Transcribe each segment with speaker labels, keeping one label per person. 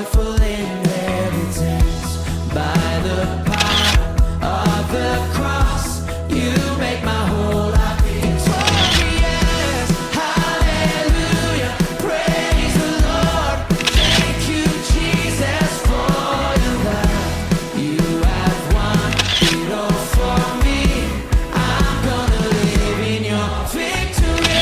Speaker 1: joyful inheritance. By the power of the cross, you make my whole life victorious. Hallelujah, praise the Lord. Thank you, Jesus, for your love. You have won it all for me. I'm gonna live in your victory.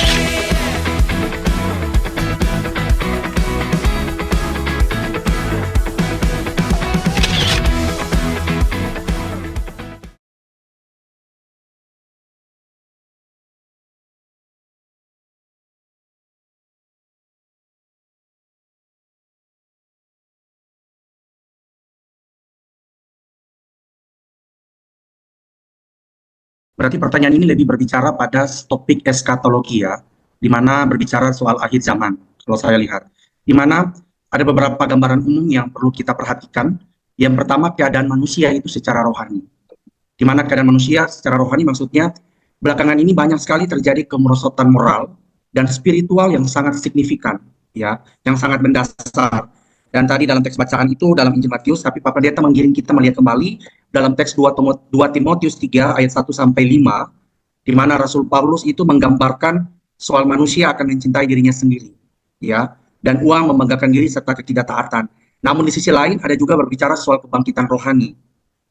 Speaker 2: Berarti pertanyaan ini lebih berbicara pada topik eskatologi ya, di mana berbicara soal akhir zaman, kalau saya lihat. Di mana ada beberapa gambaran umum yang perlu kita perhatikan. Yang pertama, keadaan manusia itu secara rohani. Di mana keadaan manusia secara rohani maksudnya, belakangan ini banyak sekali terjadi kemerosotan moral dan spiritual yang sangat signifikan, ya, yang sangat mendasar. Dan tadi dalam teks bacaan itu, dalam Injil Matius, tapi Pak Pendeta menggiring kita melihat kembali dalam teks 2 Timotius 3 ayat 1-5, di mana Rasul Paulus itu menggambarkan soal manusia akan mencintai dirinya sendiri, ya, dan uang membanggakan diri serta ketidaktaatan. Namun di sisi lain ada juga berbicara soal kebangkitan rohani,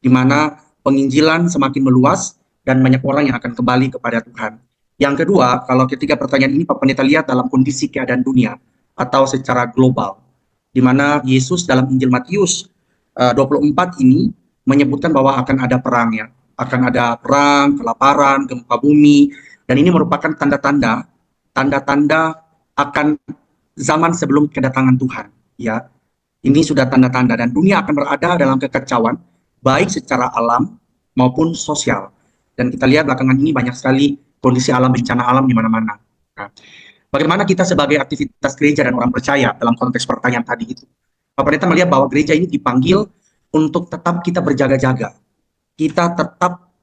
Speaker 2: di mana penginjilan semakin meluas dan banyak orang yang akan kembali kepada Tuhan. Yang kedua, kalau ketiga pertanyaan ini Pak Pendeta lihat dalam kondisi keadaan dunia atau secara global, di mana Yesus dalam Injil Matius 24 ini menyebutkan bahwa akan ada perang ya, akan ada perang, kelaparan, gempa bumi, dan ini merupakan tanda-tanda akan zaman sebelum kedatangan Tuhan ya. Ini sudah tanda-tanda dan dunia akan berada dalam kekacauan baik secara alam maupun sosial. Dan kita lihat belakangan ini banyak sekali kondisi alam, bencana alam di mana-mana. Nah, bagaimana kita sebagai aktivitas gereja dan orang percaya dalam konteks pertanyaan tadi itu? Pak Pendeta melihat bahwa gereja ini dipanggil untuk tetap kita berjaga-jaga. Kita tetap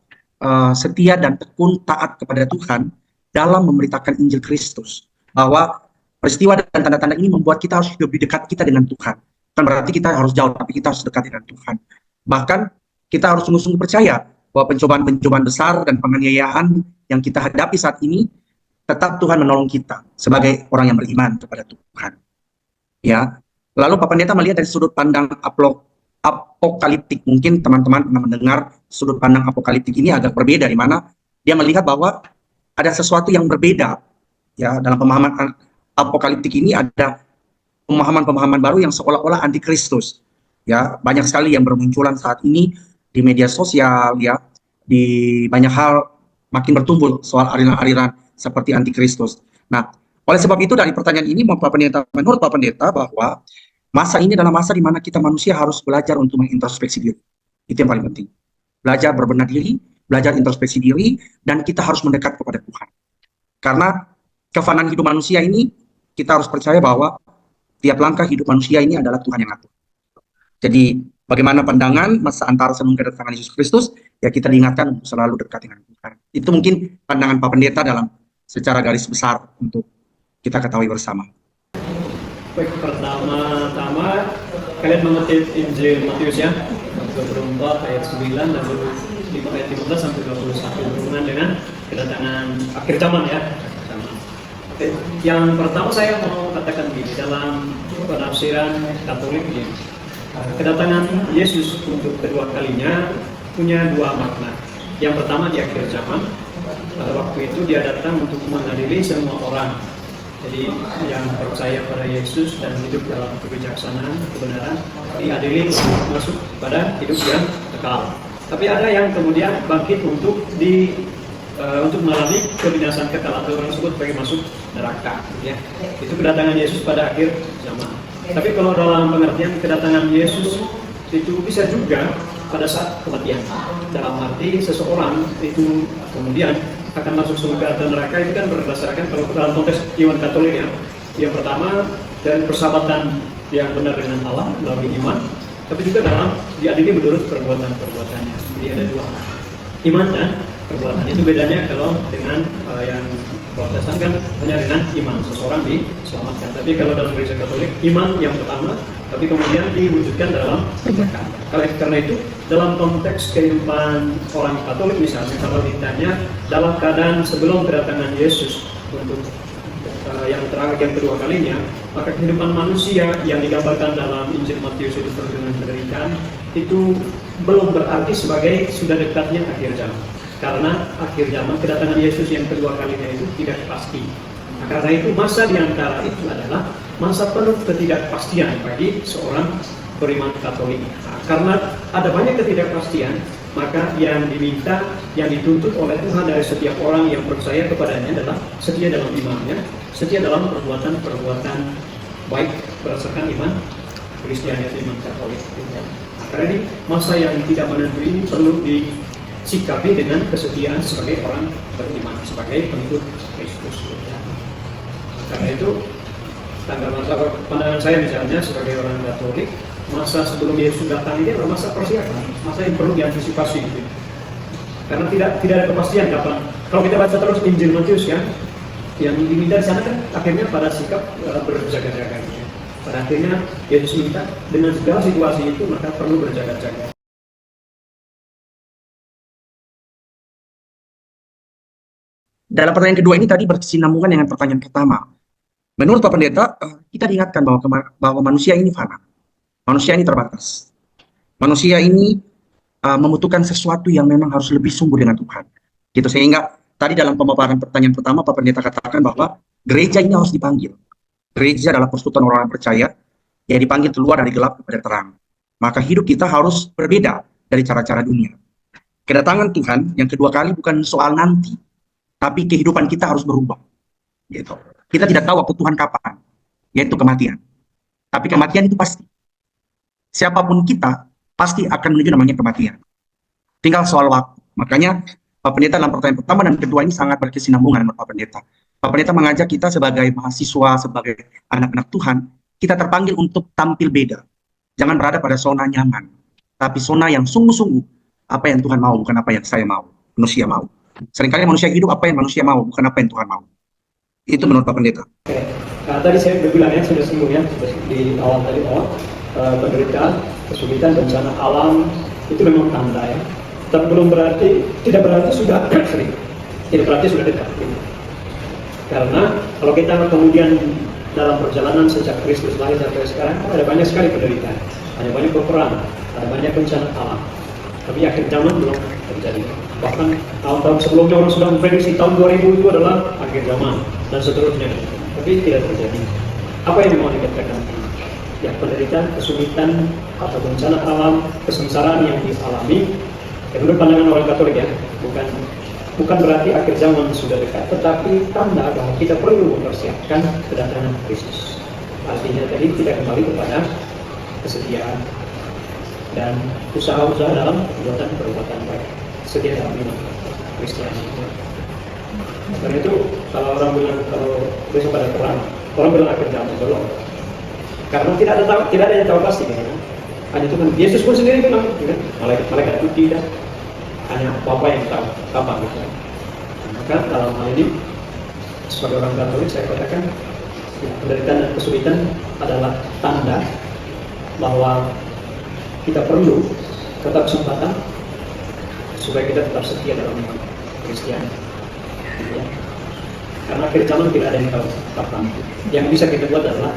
Speaker 2: setia dan tekun taat kepada Tuhan dalam memberitakan Injil Kristus. Bahwa peristiwa dan tanda-tanda ini membuat kita harus lebih dekat kita dengan Tuhan. Bukan berarti kita harus jauh, tapi kita harus dekat dengan Tuhan. Bahkan kita harus sungguh-sungguh percaya bahwa pencobaan-pencobaan besar dan penganiayaan yang kita hadapi saat ini tetap Tuhan menolong kita sebagai orang yang beriman kepada Tuhan. Ya, lalu Pak Pendeta melihat dari sudut pandang apokaliptik. Mungkin teman-teman pernah mendengar sudut pandang apokaliptik ini agak berbeda, di mana dia melihat bahwa ada sesuatu yang berbeda. Ya, dalam pemahaman apokaliptik ini ada pemahaman-pemahaman baru yang seolah-olah antikristus. Ya, banyak sekali yang bermunculan saat ini di media sosial, ya, di banyak hal makin bertumbuh soal aliran-aliran seperti antikristus. Nah, oleh sebab itu dari pertanyaan ini menurut Pak Pendeta bahwa masa ini adalah masa di mana kita manusia harus belajar untuk mengintrospeksi diri. Itu yang paling penting. Belajar berbenah diri, belajar introspeksi diri, dan kita harus mendekat kepada Tuhan. Karena kefanaan hidup manusia ini, kita harus percaya bahwa tiap langkah hidup manusia ini adalah Tuhan yang atur. Jadi bagaimana pandangan masa antara sebelum kedatangan Yesus Kristus, ya kita diingatkan untuk selalu dekat dengan Tuhan. Itu mungkin pandangan Pak Pendeta dalam secara garis besar untuk kita ketahui bersama.
Speaker 3: Baik, pertama-tama kalian mengutip Injil Matius ya, 24 ayat 9 dan 5 ayat 15 sampai 21 berhubungan dengan kedatangan akhir zaman ya. Oke, yang pertama saya mau katakan begini, dalam penafsiran Katolik ini, kedatangan Yesus untuk kedua kalinya punya dua makna. Yang pertama di akhir zaman, pada waktu itu dia datang untuk mengadili semua orang. Jadi yang percaya pada Yesus dan hidup dalam kebijaksanaan, kebenaran, diadili masuk pada hidup yang kekal. Tapi ada yang kemudian bangkit untuk mengalami kebinasaan kekal atau orang tersebut bagi masuk neraka. Ya. Itu kedatangan Yesus pada akhir zaman. Tapi kalau dalam pengertian kedatangan Yesus itu bisa juga pada saat kematian. Dalam arti seseorang itu kemudian akan masuk surga atau neraka itu kan berdasarkan kalau dalam konteks iman Katolik ya. Yang pertama dari persahabatan yang benar dengan Allah melalui iman, tapi juga dalam diadili menurut perbuatan-perbuatannya. Jadi ada dua, iman dan perbuatan. Itu bedanya kalau dengan yang Protestan kan hanya dengan iman seseorang diselamatkan. Tapi kalau dalam gereja Katolik, iman yang pertama, tapi kemudian diwujudkan dalam perbuatan. Karena itu, dalam konteks kehidupan orang Katolik misalnya, kalau ditanya dalam keadaan sebelum kedatangan Yesus untuk yang terakhir, yang kedua kalinya, maka kehidupan manusia yang digambarkan dalam Injil Matius itu penuh dengan penderitaan, itu belum berarti sebagai sudah dekatnya akhir zaman. Karena akhir zaman, kedatangan Yesus yang kedua kalinya itu tidak pasti. Nah, karena itu masa di antara itu adalah masa penuh ketidakpastian bagi seorang beriman Katolik. Nah, karena ada banyak ketidakpastian, maka yang diminta, yang dituntut oleh Tuhan dari setiap orang yang percaya kepadanya adalah setia dalam imannya, setia dalam perbuatan-perbuatan baik berdasarkan iman Kristiani atau iman Katolik. Nah, karena ini masa yang tidak menentu ini perlu disikapi dengan kesetiaan sebagai orang beriman, sebagai pengikut Kristus. Karena itu, pandangan saya misalnya sebagai orang Katolik, masa sebelum Yesus datang ini adalah masa persiapan, masa yang perlu diantisipasi gitu. Karena tidak ada kepastian kapan. Kalau kita baca terus Injil Matius ya, yang diminta di sana kan akhirnya pada sikap berjaga-jaga gitu. Pada akhirnya Yesus minta dengan segala situasi itu maka perlu berjaga-jaga.
Speaker 2: Dalam pertanyaan kedua ini tadi berkesinambungan dengan pertanyaan pertama. Menurut Pak Pendeta, kita diingatkan bahwa manusia ini fana. Manusia ini terbatas. Manusia ini membutuhkan sesuatu yang memang harus lebih sungguh dengan Tuhan. Gitu, sehingga tadi dalam pemaparan pertanyaan pertama, Pak Pendeta katakan bahwa gereja ini harus dipanggil. Gereja adalah persekutuan orang percaya yang dipanggil keluar dari gelap kepada terang. Maka hidup kita harus berbeda dari cara-cara dunia. Kedatangan Tuhan yang kedua kali bukan soal nanti, tapi kehidupan kita harus berubah. Gitu. Kita tidak tahu waktu Tuhan kapan, yaitu kematian. Tapi kematian itu pasti. Siapapun kita pasti akan menuju namanya kematian. Tinggal soal waktu. Makanya Pak Pendeta dalam pertanyaan pertama dan kedua ini sangat berkesinambungan dengan Pak Pendeta. Pak Pendeta mengajak kita sebagai mahasiswa, sebagai anak-anak Tuhan, kita terpanggil untuk tampil beda. Jangan berada pada zona nyaman, tapi zona yang sungguh-sungguh apa yang Tuhan mau, bukan apa yang saya mau, manusia mau. Seringkali manusia hidup apa yang manusia mau, bukan apa yang Tuhan mau. Itu menurut Pak Pendeta.
Speaker 3: Oke. Nah, tadi saya sudah bilang ya, sudah singgung ya, di awal penderitaan, kesulitan, bencana alam itu memang tanda ya. Tapi belum berarti, tidak berarti sudah sering, tidak berarti sudah dekat. Karena kalau kita kemudian dalam perjalanan sejak Kristus lahir sampai sekarang, ada banyak sekali penderitaan, ada banyak peperangan, ada banyak bencana alam. Tapi akhir zaman belum terjadi. Bahkan tahun-tahun sebelumnya orang sudah memprediksi tahun 2000 itu adalah akhir zaman dan seterusnya. Tapi tidak terjadi. Apa yang mau dikatakan? Ya, penderitaan, kesulitan, atau bencana alam, kesengsaraan yang dialami. Menurut pandangan orang Katolik ya, bukan berarti akhir zaman sudah dekat, tetapi tanda bahwa kita perlu mempersiapkan kedatangan Kristus. Artinya tadi tidak kembali kepada kesetiaan dan usaha-usaha dalam perbuatan baik, setia dalam iman Kristiani. Karena itu kalau orang bilang kalau besok ada perang, orang bilang akhir zaman belum. Karena tidak ada yang tahu pasti kan. Hanya Tuhan Yesus pun sendiri bilang, kan? Malaikat itu tidak, hanya Bapa yang tahu kapan gitu. Maka dalam hal ini sebagai orang Katolik saya katakan penderitaan dan kesulitan adalah tanda bahwa kita perlu tetap kesempatan supaya kita tetap setia dalam iman Kristiani. Ya. Karena akhir zaman tidak ada yang tahu kapan. Yang bisa kita buat adalah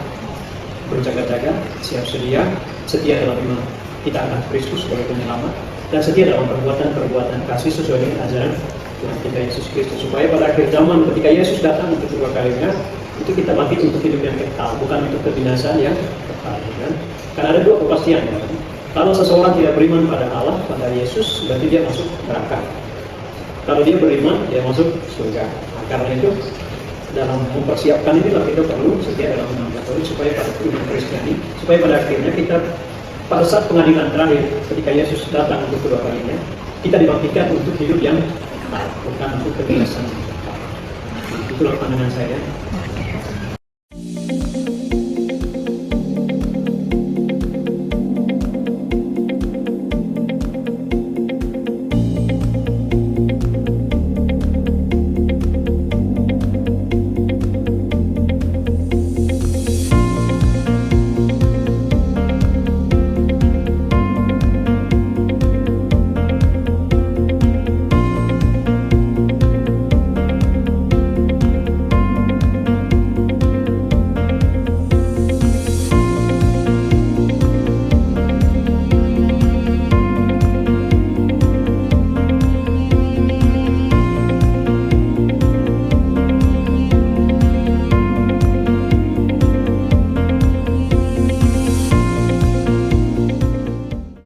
Speaker 3: berjaga-jaga, siap sedia, setia dalam iman kita akan Kristus sebagai penyelamat, dan setia dalam perbuatan-perbuatan kasih sesuai dengan ajaran Tuhan kita Yesus Kristus. Supaya pada akhir zaman ketika Yesus datang untuk kedua kalinya, itu kita bangkit untuk hidup yang kekal, bukan untuk kebinasaan yang kekal. Kan? Karena ada dua kepastian. Ya. Kalau seseorang tidak beriman pada Allah, pada Yesus, berarti dia masuk neraka. Kalau dia beriman, dia masuk surga. Nah, karena itu dalam mempersiapkan inilah kita perlu setia dalam iman Katolik supaya pada iman Kristiani, supaya pada akhirnya kita pada saat pengadilan terakhir ketika Yesus datang untuk kedua kalinya, kita dibangkitkan untuk hidup yang kekal, bukan untuk kebinasaan. Itulah pandangan saya.